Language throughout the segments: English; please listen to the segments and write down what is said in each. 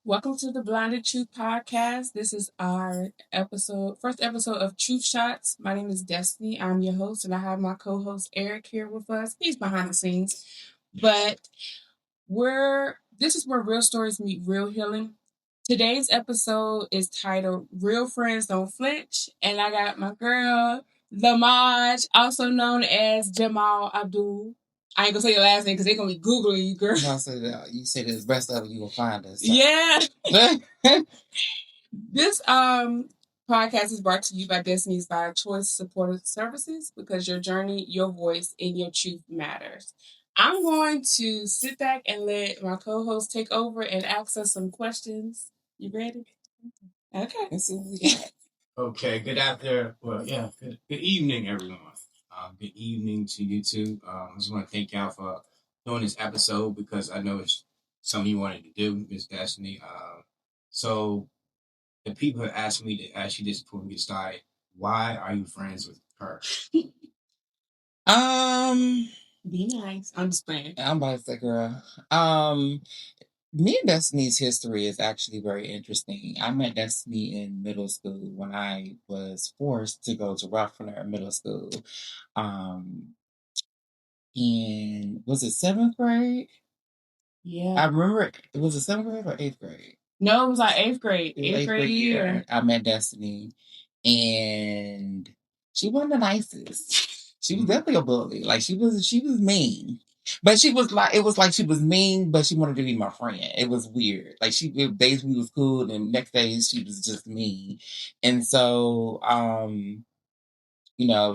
Welcome to the Blinded Truth Podcast. This is our first episode of Truth Shots. My name is Destiny. I'm your host, and I have my co-host Eric here with us. He's behind the scenes, but this is where real stories meet real healing. Today's episode is titled "Real Friends Don't Flinch," and I got my girl Lamaj, also known as Jamaal Abdul. I ain't gonna say your last name because they're gonna be googling you, girl. I said you say this rest of it, you will find us. So. Yeah. This podcast is brought to you by Destiny's by Choice Supportive Services because your journey, your voice, and your truth matters. I'm going to sit back and let my co-host take over and ask us some questions. You ready? Okay. Let's see what we got. Okay, good after. Well, yeah, good evening, everyone. Good evening to you too. I just want to thank y'all for doing this episode because I know it's something you wanted to do, Miss Destiny. So the people have asked me to ask you this before we get started. Why are you friends with her? Be nice. I'm just playing. I'm about to say, girl. Me and Destiny's history is actually very interesting. I met Destiny in middle school when I was forced to go to Ruffner Middle School. In was it 7th grade? Yeah. I remember was it 7th grade or 8th grade? No, it was like 8th grade. It was 8th grade year. I met Destiny, and she wasn't the nicest. She was definitely a bully. Like she was mean. But she was like, it was like she was mean, but she wanted to be my friend. It was weird. Like days we was cool, and next days she was just mean. And so,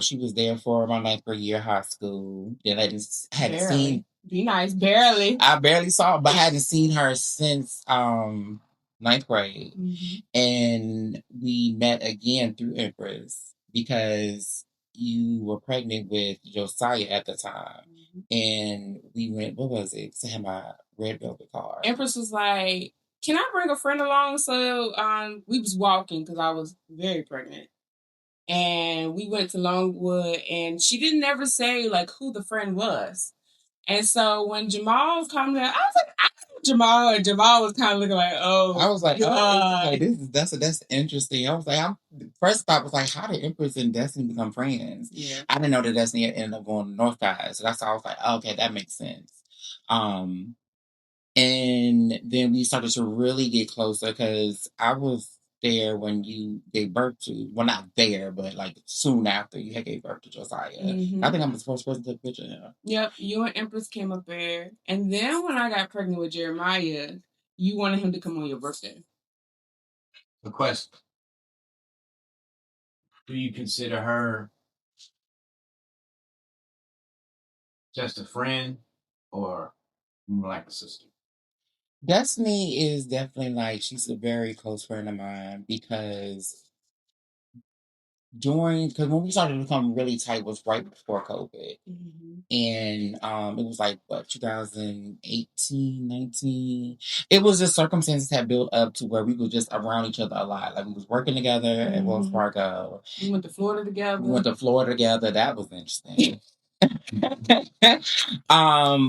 she was there for my 9th grade year of high school. Then I just hadn't seen. Be nice, barely. I barely saw her, but I hadn't seen her since 9th grade. Mm-hmm. And we met again through Empress because you were pregnant with Josiah at the time. Mm-hmm. And we went, what was it? To have my red velvet car. Empress was like, can I bring a friend along? So we was walking because I was very pregnant. And we went to Longwood, and she didn't ever say like who the friend was. And so when Jamaal came there, I was like, I know Jamaal, and Jamaal was kind of looking like, oh, I was like, that's interesting. I was like, first thought was like, how did Empress and Destiny become friends? Yeah, I didn't know that Destiny had ended up going to North Guys, so that's why I was like, okay, that makes sense. And then we started to really get closer because I was there when you gave birth to, well, not there, but like soon after you had gave birth to Josiah. Mm-hmm. I think I'm the first person to take a picture of him. Yep, you and Empress came up there. And then when I got pregnant with Jeremiah, you wanted him to come on your birthday. The question: do you consider her just a friend or more like a sister? Destiny is definitely like, she's a very close friend of mine because because when we started to become really tight was right before COVID. Mm-hmm. And it was like, what, 2018, 19? It was just circumstances had built up to where we were just around each other a lot. Like we was working together at Wells Fargo. We went to Florida together. That was interesting.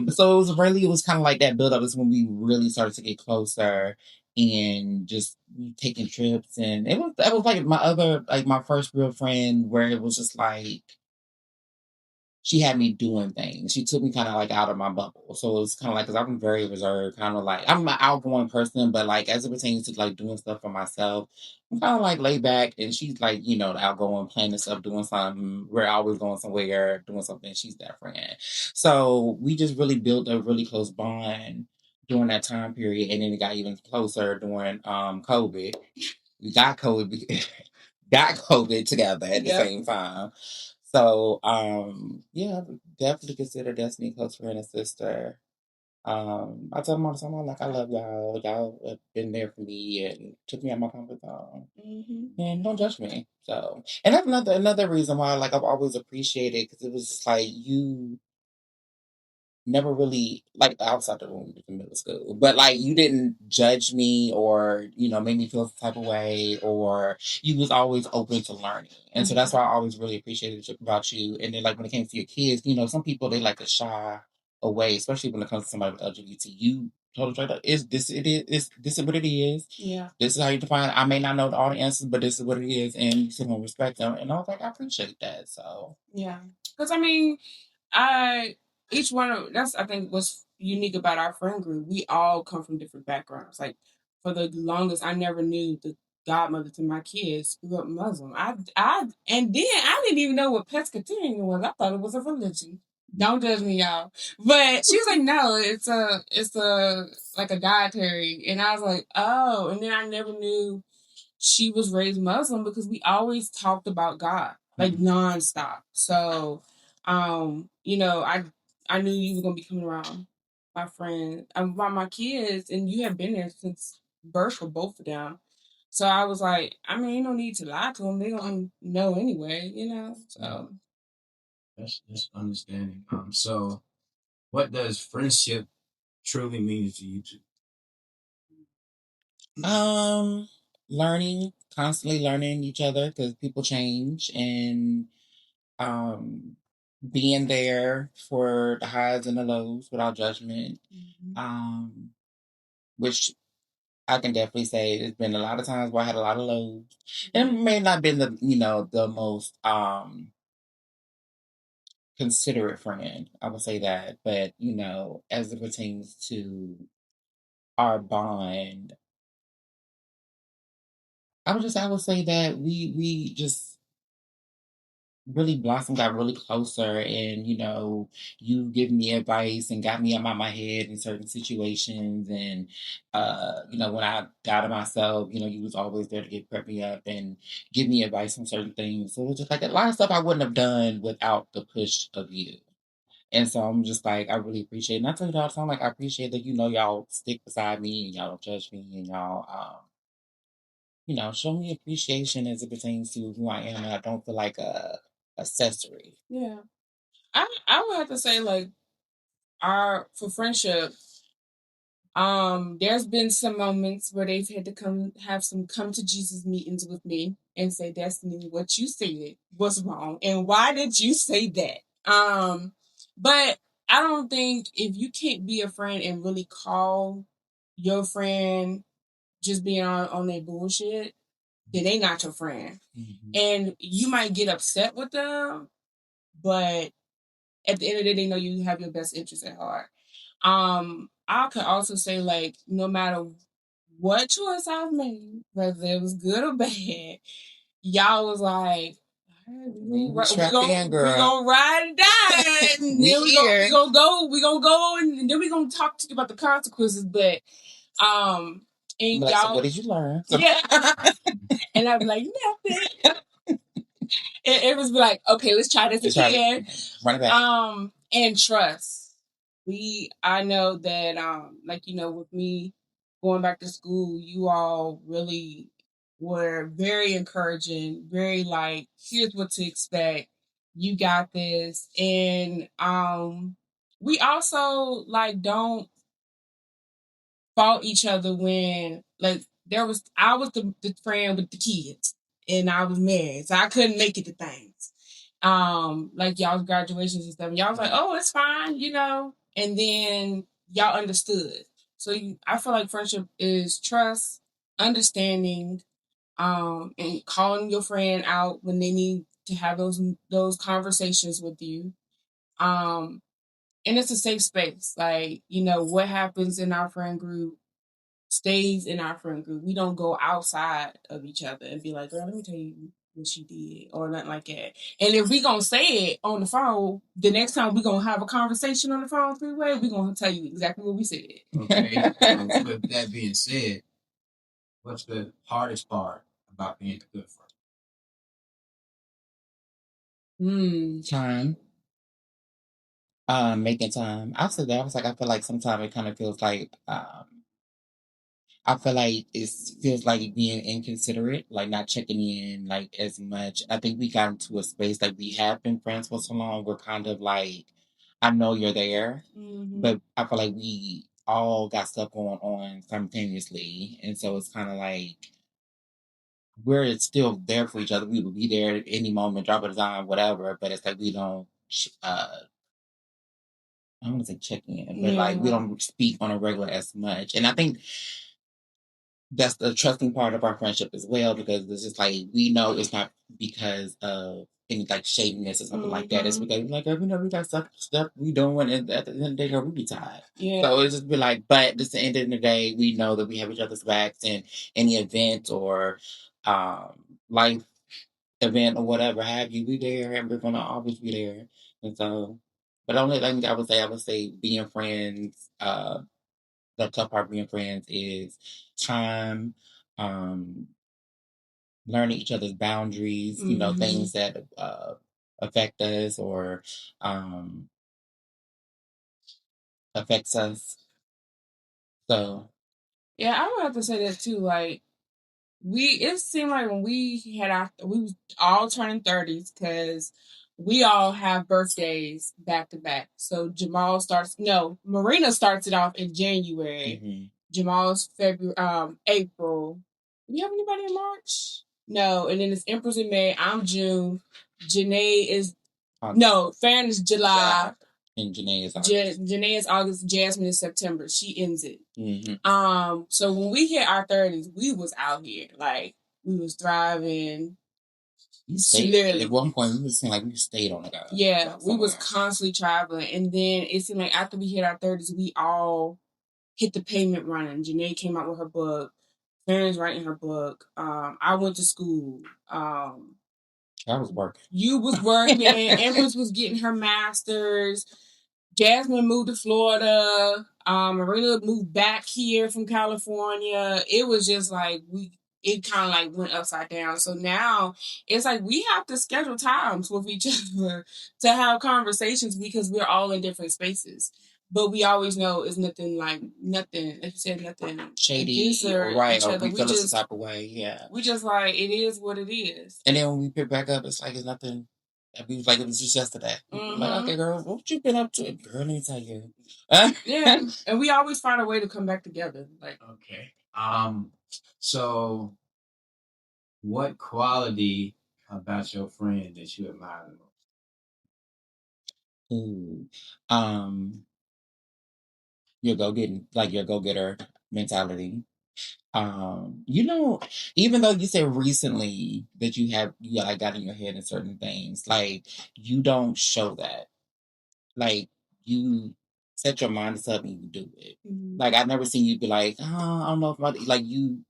So it was kind of like that build up is when we really started to get closer and just taking trips, and that was like my first real friend where it was just like she had me doing things. She took me kind of like out of my bubble. So it was kind of like, because I'm very reserved, kind of like, I'm an outgoing person, but like as it pertains to like doing stuff for myself, I'm kind of like laid back. And she's like, the outgoing, planning stuff, doing something. We're always going somewhere, doing something. She's that friend. So we just really built a really close bond during that time period. And then it got even closer during COVID. We got COVID, together at the same time. So, yeah, I definitely consider Destiny a close friend and sister. I tell them all the time, I'm like, I love y'all. Y'all have been there for me and took me out my comfort zone. Mm-hmm. And don't judge me. So, and that's another reason why, like, I've always appreciated, because it was just like, you never really, like, outside the room in middle school, but like you didn't judge me or make me feel some type of way, or you was always open to learning. And so that's why I always really appreciated it about you. And then like when it came to your kids, some people, they like to shy away, especially when it comes to somebody with LGBT. You told her straight up, is this this is what it is. Yeah. This is how you define it. I may not know all the answers, but this is what it is, and you still gonna respect them. And I was like, I appreciate that. So yeah, because I mean, I each one of that's I think what's unique about our friend group. We all come from different backgrounds. Like for the longest, I never knew the godmother to my kids grew up Muslim. And then I didn't even know what pescatarian was. I thought it was a religion. Don't judge me, y'all. But she was like, no, it's a like a dietary, and I was like, oh. And then I never knew she was raised Muslim because we always talked about God like nonstop. So, I knew you were gonna be coming around my friend, about my kids, and you have been there since birth for both of them. So I was like, I mean, you don't need to lie to them; they gonna know anyway, So That's understanding. So what does friendship truly mean to you two? learning, constantly learning each other because people change, and being there for the highs and the lows without judgment. Which I can definitely say there's been a lot of times where I had a lot of lows. And it may not have been the most considerate friend. I would say that. But, as it pertains to our bond, I would say that we just really blossomed, got really closer, and you give me advice and got me out of my head in certain situations, and when I doubted myself, you was always there to prep me up and give me advice on certain things. So it was just like a lot of stuff I wouldn't have done without the push of you. And so I'm just like, I really appreciate it. And I tell you all the time, like, I appreciate that, y'all stick beside me and y'all don't judge me and y'all, show me appreciation as it pertains to who I am. And I don't feel like a accessory. Yeah, I would have to say like our for friendship. There's been some moments where they've had to come to Jesus meetings with me and say, Destinnee, what you said was wrong, and why did you say that? But I don't think if you can't be a friend and really call your friend just being on their bullshit, then they not your friend. Mm-hmm. And you might get upset with them, but at the end of the day, they know you have your best interest at heart. I could also say, like, no matter what choice I've made, whether it was good or bad, y'all was like, we gonna ride and die. And then we gonna go and then we gonna talk to you about the consequences. But and like, y'all, so what did you learn? Yeah. And I'd be like, nothing. It was like, okay, let's try this again. Run it back. And trust. I know that with me going back to school, you all really were very encouraging, very like, here's what to expect. You got this. And we also like don't fault each other when like I was the friend with the kids and I was married, so I couldn't make it to things. Like y'all's graduations and stuff. And y'all was like, oh, it's fine, and then y'all understood. So I feel like friendship is trust, understanding, and calling your friend out when they need to have those conversations with you. And it's a safe space. Like, what happens in our friend group stays in our friend group. We don't go outside of each other and be like, girl, let me tell you what she did or nothing like that. And if we gonna say it on the phone, the next time we gonna have a conversation on the phone three-way, we gonna tell you exactly what we said. Okay. With that being said, what's the hardest part about being a good friend? Time. Making time. I said that. I was like, I feel like sometimes it kind of feels like I feel like it feels like being inconsiderate, like not checking in like as much. I think we got into a space like we have been friends for so long. We're kind of like, I know you're there, but I feel like we all got stuff going on simultaneously, and so it's kind of like we're still there for each other. We will be there at any moment, drop it a dime, whatever. But it's like we don't I don't want to say check in, but like we don't speak on a regular as much. And I think that's the trusting part of our friendship as well, because it's just like we know it's not because of any like shadiness or something like that. It's because like, we know we got stuff we doing, and at the end of the day, girl, we be tired. Yeah. So it's just be like, but at the end of the day, we know that we have each other's backs, and any event or life event or whatever have you, we there, and we're gonna always be there. And so, but the only thing I would say being friends, the tough part of being friends is time, um, learning each other's boundaries, you know, things that affect us or um, affects us. So, yeah, I would have to say that too. Like, it seemed like when we was all turning 30s, because we all have birthdays back to back. So Marina starts it off in January. Jamal's February, April. Do we have anybody in March? No, and then it's Empress in May. I'm June. Janae is Farron is July. And Janae is August. Janae is August. Jasmine is September. She ends it. So when we hit our 30s, we was out here. Like, we was thriving. At one point, we was like we stayed on the go. Yeah, we was constantly traveling. And then it seemed like after we hit our 30s, we all hit the pavement running. Janae came out with her book. Farron's writing her book. I went to school. I was working. You was working. Empress was getting her master's. Jasmine moved to Florida. Marina moved back here from California. It was just like it kind of like went upside down. So now it's like we have to schedule times with each other to have conversations, because we're all in different spaces. But we always know it's nothing, like you said, nothing shady or right, or we feel the type of way. Yeah, we just like, it is what it is. And then when we pick back up, it's like it's nothing. We was like it was just yesterday. Like, okay, girl, what you been up to? Girl, let me tell you. Yeah, and we always find a way to come back together. Like, okay, so what quality about your friend that you admire the most? Your go getter mentality. You know, even though you said recently that you like got in your head in certain things, like you don't show that. Like you set your mind up and you do it. Like I've never seen you be like, oh, I don't know if like you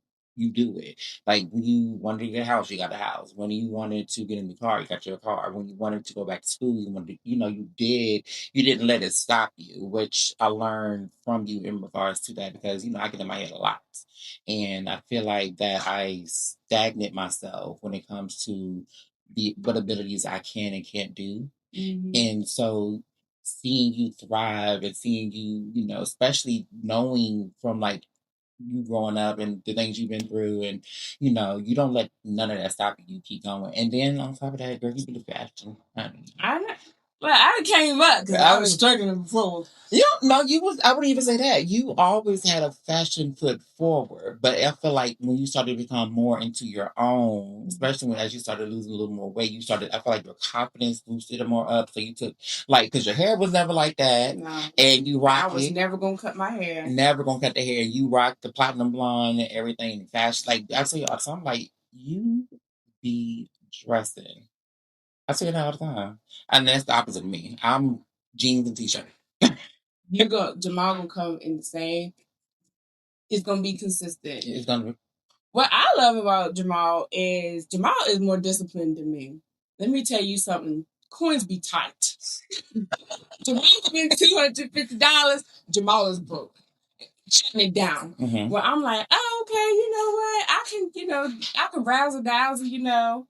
do it. Like when you wanted to get a house, you got a house. When you wanted to get in the car, you got your car. When you wanted to go back to school, you did. You didn't let it stop you, which I learned from you in regards to that, because I get in my head a lot, and I feel like that I stagnate myself when it comes to what abilities I can and can't do. And so seeing you thrive and seeing you, especially knowing from like you growing up and the things you've been through, and you don't let none of that stop you. You keep going, and then on top of that, girl, you be the fashion. I came up because I was struggling before. You was. I wouldn't even say that. You always had a fashion foot forward, but I feel like when you started to become more into your own, especially as you started losing a little more weight, I feel like your confidence boosted it more up. So you took because your hair was never like that, and you rocked. I was never gonna cut my hair. Never gonna cut the hair. You rocked the platinum blonde and everything. Fashion, like I tell you, so I'm like you be dressing. I say that all the time, and that's the opposite of me. I'm jeans and t-shirt. Jamaal gonna come in the same. It's gonna be consistent. It's gonna be. What I love about Jamaal is more disciplined than me. Let me tell you something. Coins be tight. Jamaal spent $250. Jamaal is broke. Shutting it down. Well, I'm like, oh, okay, you know what? I can razzle dazzle,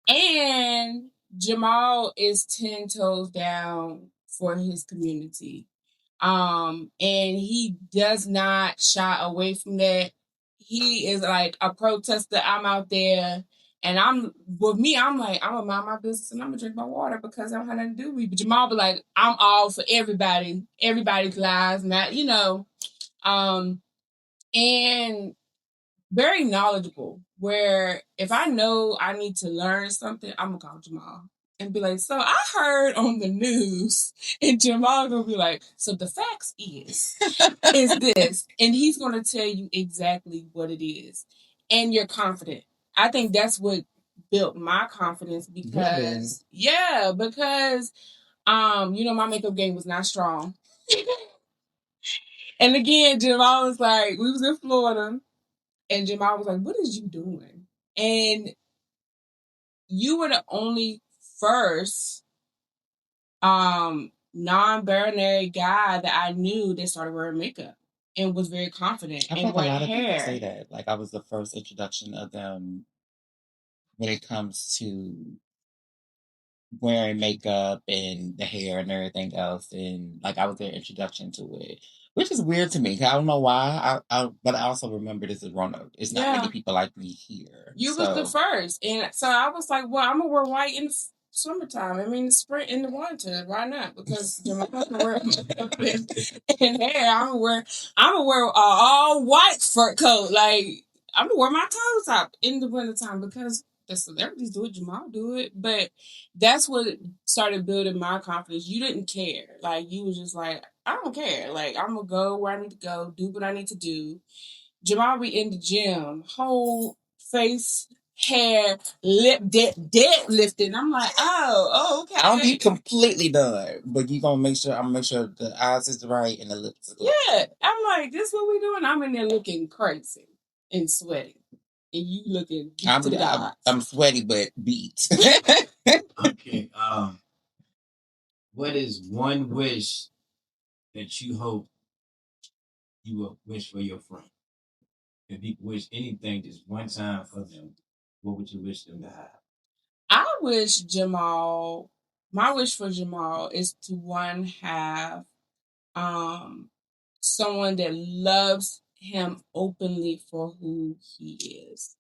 And Jamaal is 10 toes down for his community. And he does not shy away from that. He is like a protester. I'm out there, and I'm like, I'm gonna mind my business and I'm gonna drink my water because I don't have nothing to do with it. But Jamaal be like, I'm all for everybody's lives, not and very knowledgeable. Where if I know I need to learn something, I'm gonna call Jamaal. and be like, so I heard on the news, and Jamaal gonna be like, so the facts is this, and he's gonna tell you exactly what it is, and you're confident. I think that's what built my confidence because my makeup game was not strong. And again, Jamaal was like, we was in Florida, and Jamaal was like, what is you doing? And you were the only first non-binary guy that I knew that started wearing makeup and was very confident. I and feel like a lot of hair. people say that. Like I was the first introduction of them when it comes to wearing makeup and the hair and everything else, and like I was their introduction to it, which is weird to me. 'Cause I don't know why. But I also remember this is Roanoke. It's not many people like me here. You was the first, and so I was like, "Well, I'm gonna wear white in the summertime. I mean, the spring in the winter. Why not? Because Jamaal can wear makeup and hair. I'm gonna wear an all white fur coat. Like I'm gonna wear my toes out in the wintertime because the celebrities do it. Jamaal do it, but that's what started building my confidence. You didn't care. Like you was just like, I don't care. Like I'm gonna go where I need to go, do what I need to do. Jamaal be in the gym, whole face, hair, lip, deadlifting. I'm like, oh, okay. I don't be completely done, but I'm gonna make sure the eyes is right and the lips is right. Yeah, I'm like, this what we doing? I'm in there looking crazy and sweaty, and you looking to the gods. I'm sweaty but beat. Okay. What is one wish that you hope you will wish for your friend? If you could wish anything just one time for them, what would you wish them to have? I wish Jamaal. My wish for Jamaal is to have someone that loves him openly for who he is.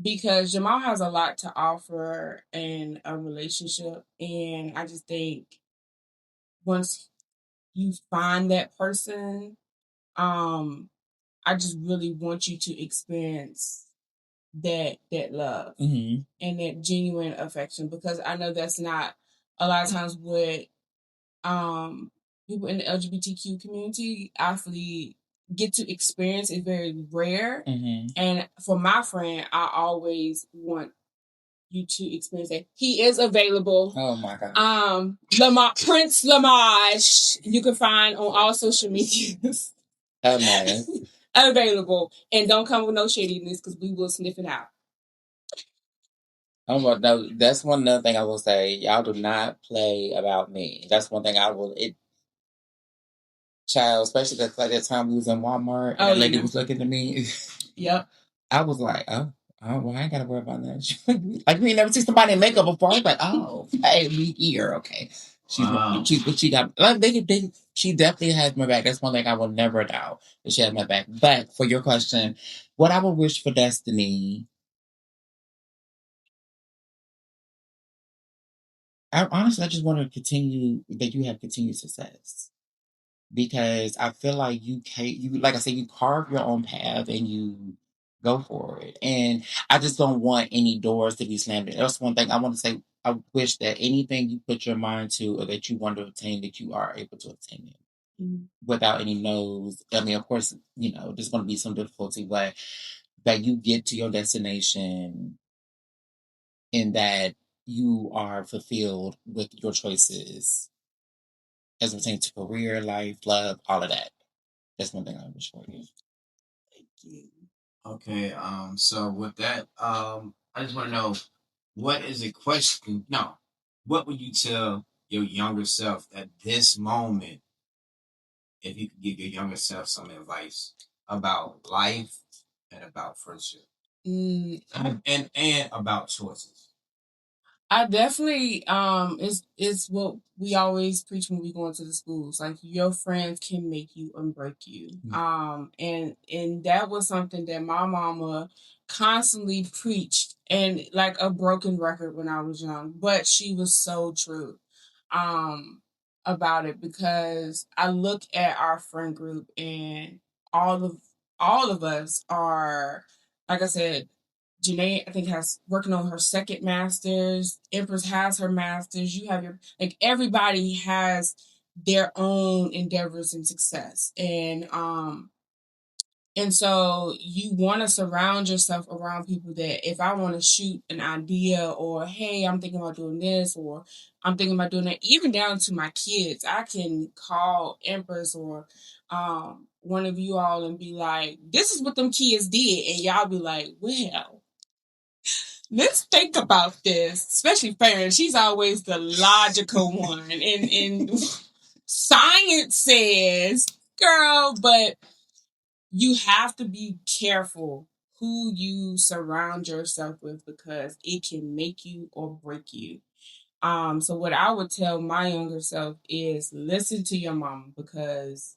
Because Jamaal has a lot to offer in a relationship, and I just think once you find that person, I just really want you to experience that love and that genuine affection, because I know that's not a lot of times what people in the LGBTQ community actually get to experience. Is very rare. And for my friend, I always want you to experience that. He is available. Oh my God. Prince Lamage, you can find on all social medias. Oh man. Available. And don't come with no shadiness because we will sniff it out. That's one other thing I will say. Y'all do not play about me. That's one thing I will. Child, especially that time we was in Walmart and the lady was looking at me. Yep. I was like, well, I ain't gotta worry about that. Like we ain't never seen somebody in makeup before. I was like, oh, hey, we here, okay. She got. She definitely has my back. That's one thing I will never doubt, that she has my back. But for your question, what I would wish for Destinnee. I just want to continue that you have continued success, because I feel like you like I said, you carve your own path and you go for it. And I just don't want any doors to be slammed. That's one thing I want to say. I wish that anything you put your mind to or that you want to obtain, that you are able to obtain it without any no's. I mean, of course, there's going to be some difficulty, but that you get to your destination and that you are fulfilled with your choices as it pertains to career, life, love, all of that. That's one thing I wish for you. Thank you. Okay, so with that, I just want to know, what is a question? No, what would you tell your younger self at this moment, if you could give your younger self some advice about life and about friendship, and about choices? I definitely it's what we always preach when we go into the schools. Like your friends can make you and break you. And that was something that my mama constantly preached, and like a broken record when I was young. But she was so true about it, because I look at our friend group and all of us are, like I said, Janae, I think, has working on her second master's. Empress has her master's. You have your, like, everybody has their own endeavors and success. And so you want to surround yourself around people that if I want to shoot an idea or, hey, I'm thinking about doing this or I'm thinking about doing that, even down to my kids, I can call Empress or one of you all and be like, this is what them kids did. And y'all be like, well, let's think about this, especially Farron. She's always the logical one. And science says, girl, but you have to be careful who you surround yourself with because it can make you or break you. So what I would tell my younger self is listen to your mom because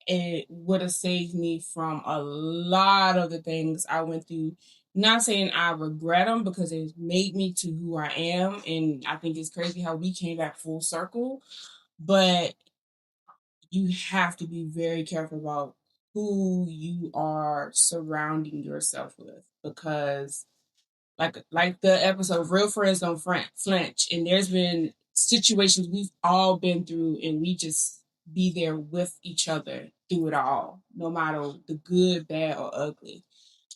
it would have saved me from a lot of the things I went through. Not saying I regret them because it made me to who I am, and I think it's crazy how we came back full circle. But you have to be very careful about who you are surrounding yourself with because like the episode real friends don't flinch, and there's been situations we've all been through and we just be there with each other through it all, no matter the good, bad, or ugly.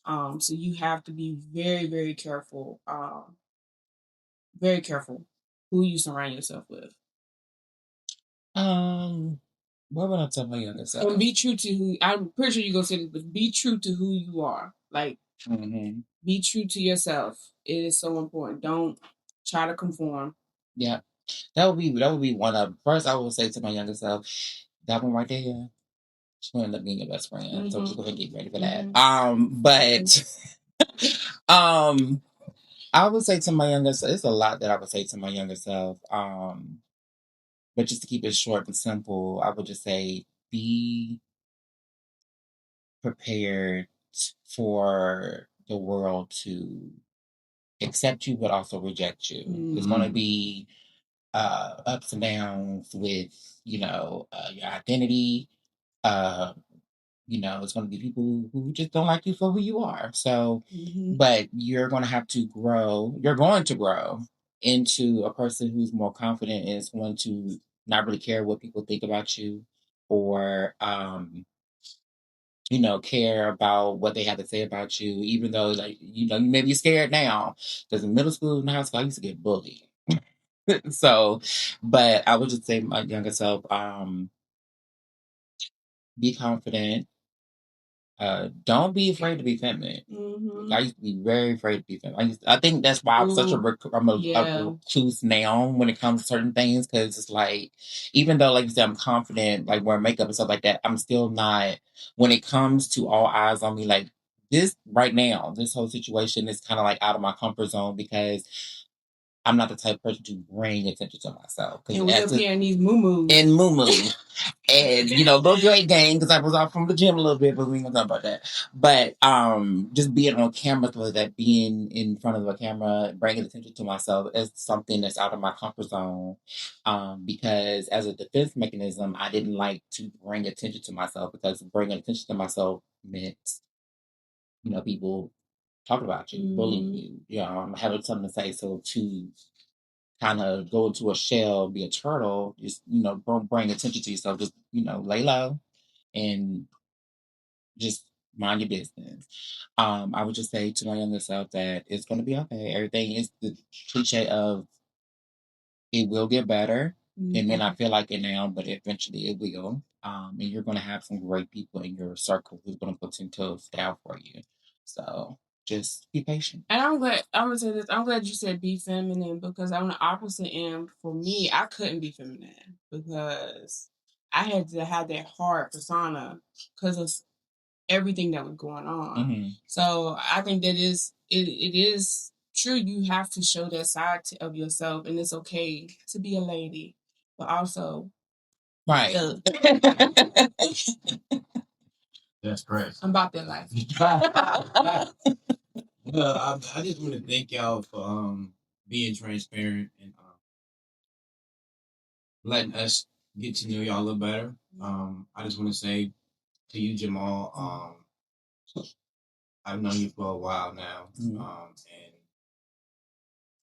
So you have to be very, very careful who you surround yourself with. What would I tell my younger self? And be true to who. I'm pretty sure you're gonna say this, but be true to who you are. Like, be true to yourself. It is so important. Don't try to conform. Yeah, that would be one of. First, I would say to my younger self, that one right there, she's gonna end up being your best friend. Mm-hmm. So just go ahead and get ready for that. But I would say to my younger self, it's a lot that I would say to my younger self. But just to keep it short and simple, I would just say be prepared for the world to accept you, but also reject you. Mm-hmm. It's going to be ups and downs with, your identity. It's going to be people who just don't like you for who you are. So, but you're going to have to grow. You're going to grow into a person who's more confident and is going to not really care what people think about you or, care about what they have to say about you, even though, like, you may be scared now. Because in middle school and high school, I used to get bullied. So, but I would just say my younger self, be confident. Don't be afraid to be feminine. I used to be very afraid to be feminine. I think that's why I'm such a recluse now when it comes to certain things, because it's like, even though, like you said, I'm confident, like wearing makeup and stuff like that, I'm still not, when it comes to all eyes on me, like this right now, this whole situation is kind of like out of my comfort zone because I'm not the type of person to bring attention to myself. And we up here in these moo-moos. And moo-moos. And, little great game because I was off from the gym a little bit, but we ain't gonna talk about that. But just being on camera, like that, being in front of a camera, bringing attention to myself is something that's out of my comfort zone. Because as a defense mechanism, I didn't like to bring attention to myself because bringing attention to myself meant, people talking about you, bullying you, having something to say. So to kind of go into a shell, be a turtle, just, don't bring attention to yourself. Just, lay low and just mind your business. I would just say to my younger self that it's going to be okay. Everything is the cliche of it will get better. It may not feel like it now, but eventually it will. And you're going to have some great people in your circle who's going to put some toes down for you. So just be patient. And I'm gonna say this. I'm glad you said be feminine because on the opposite end, for me, I couldn't be feminine because I had to have that hard persona because of everything that was going on. So I think that it is true. You have to show that side of yourself, and it's okay to be a lady, but also right. That's great. I'm about that life. Well, I just want to thank y'all for being transparent and letting us get to know y'all a little better. I just want to say to you, Jamaal, I've known you for a while now, and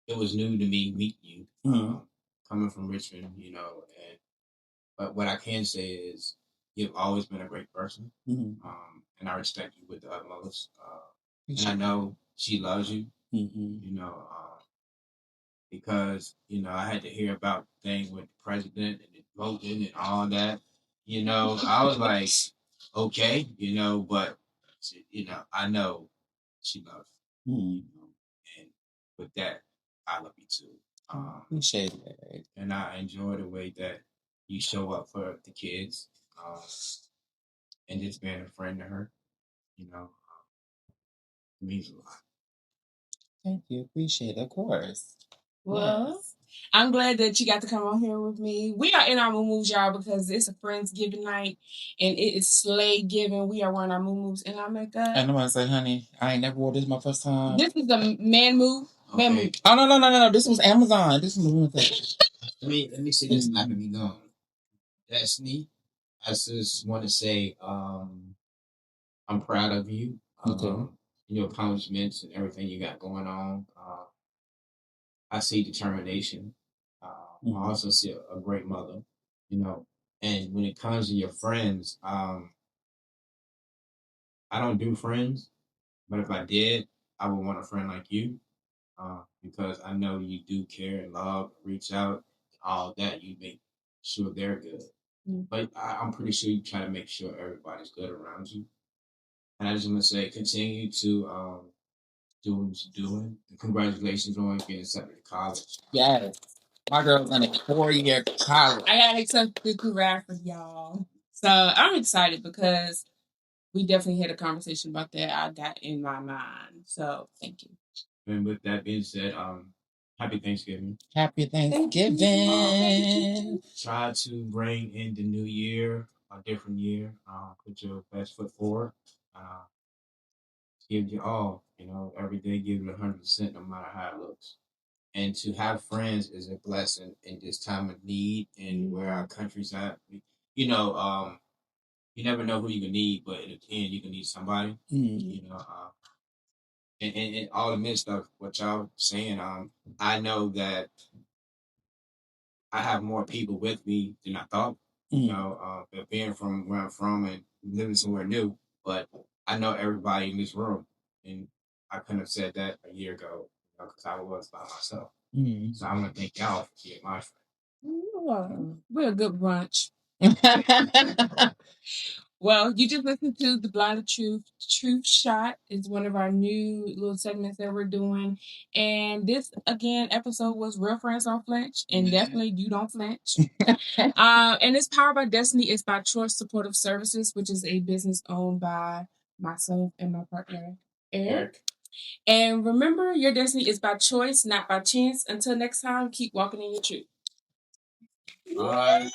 it was new to me meeting you, coming from Richmond, but what I can say is you've always been a great person, and I respect you with the utmost. And I know she loves you, because I had to hear about the thing with the president and the voting and all that. I was like, okay, but I know she loves you, and with that, I love you too. Appreciate it. And I enjoy the way that you show up for the kids, and just being a friend to her, means a lot. Thank you. Appreciate it. Of course. Well, yes. I'm glad that you got to come on here with me. We are in our moo-moos, y'all, because it's a Friendsgiving night and it is Slay Giving. We are wearing our moo-moos and our makeup. And I'm going to say, honey, I ain't never wore this my first time. This is a man move. Okay. Man move. Oh, no. This was Amazon. This was the woman thing. Let me see this not to be gone. Destinnee, I just want to say I'm proud of you. Your accomplishments and everything you got going on. I see determination. I also see a great mother, And when it comes to your friends, I don't do friends, but if I did, I would want a friend like you, because I know you do care and love, reach out, all that. You make sure they're good. But I'm pretty sure you try to make sure everybody's good around you. And I just want to say, continue to do what you're doing. And congratulations on getting accepted to college. Yes. My girl's in a 4-year college. I got accepted to Radford, y'all. So I'm excited because we definitely had a conversation about that. I got in my mind. So thank you. And with that being said, happy Thanksgiving. Happy Thanksgiving. Try to bring in the new year, a different year. Put your best foot forward. Give you all, every day give it 100%, no matter how it looks. And to have friends is a blessing in this time of need and where our country's at. You never know who you can need, but in the end, you can need somebody. And all the midst of what y'all saying, I know that I have more people with me than I thought. Being from where I'm from and living somewhere new, but I know everybody in this room, and I couldn't have said that a year ago because I was by myself. So I want to thank y'all for being my friend. We're a good brunch. Well, you just listened to The Blind Truth Shot. Is one of our new little segments that we're doing. And this, again, episode was Real Friends Don't Flinch. And definitely you don't flinch. And it's powered by Destinnee. It's by Choice Supportive Services, which is a business owned by myself and my partner, Eric. And remember, your destiny is by choice, not by chance. Until next time, keep walking in your truth. All right.